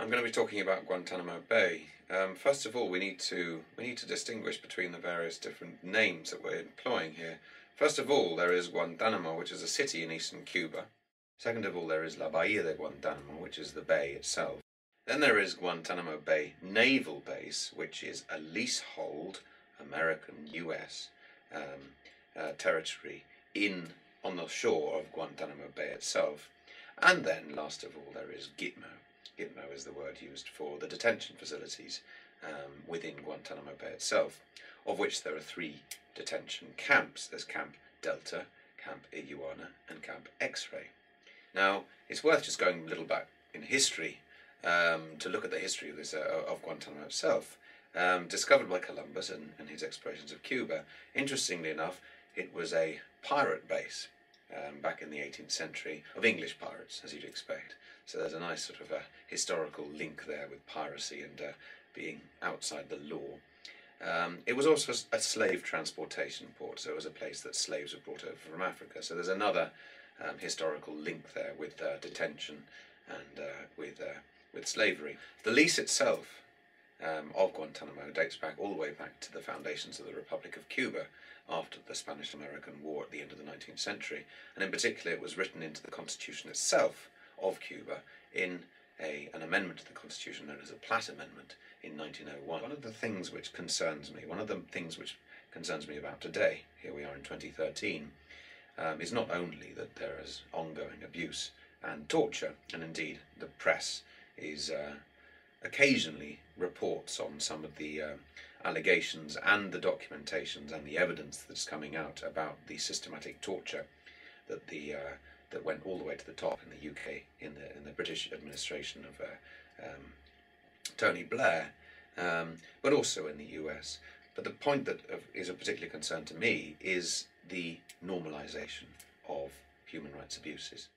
I'm going to be talking about Guantanamo Bay. First of all, we need to distinguish between the various different names that we're employing here. First of all, there is Guantanamo, which is a city in eastern Cuba. Second of all, there is La Bahia de Guantanamo, which is the bay itself. Then there is Guantanamo Bay Naval Base, which is a leasehold American US territory on the shore of Guantanamo Bay itself. And then, last of all, there is Gitmo. Gitmo is the word used for the detention facilities within Guantanamo Bay itself, of which there are 3 detention camps. There's Camp Delta, Camp Iguana, and Camp X-Ray. Now, it's worth just going a little back in history to look at the history of this of Guantanamo itself. Discovered by Columbus and his explorations of Cuba. Interestingly enough, it was a pirate base back in the 18th century, of English pirates, as you'd expect. So there's a nice sort of a historical link there with piracy and being outside the law. It was also a slave transportation port, so it was a place that slaves were brought over from Africa. So there's another historical link there with detention and with slavery. The lease itself of Guantanamo dates back all the way back to the foundations of the Republic of Cuba after the Spanish-American War at the end of the 19th century, and in particular it was written into the Constitution itself of Cuba in an amendment to the Constitution known as the Platt Amendment in 1901. One of the things which concerns me about today, here we are in 2013, is not only that there is ongoing abuse and torture, and indeed the press is occasionally reports on some of the allegations and the documentations and the evidence that's coming out about the systematic torture that that went all the way to the top in the UK in the British administration of Tony Blair, but also in the US. But the point that is of particular concern to me is the normalisation of human rights abuses.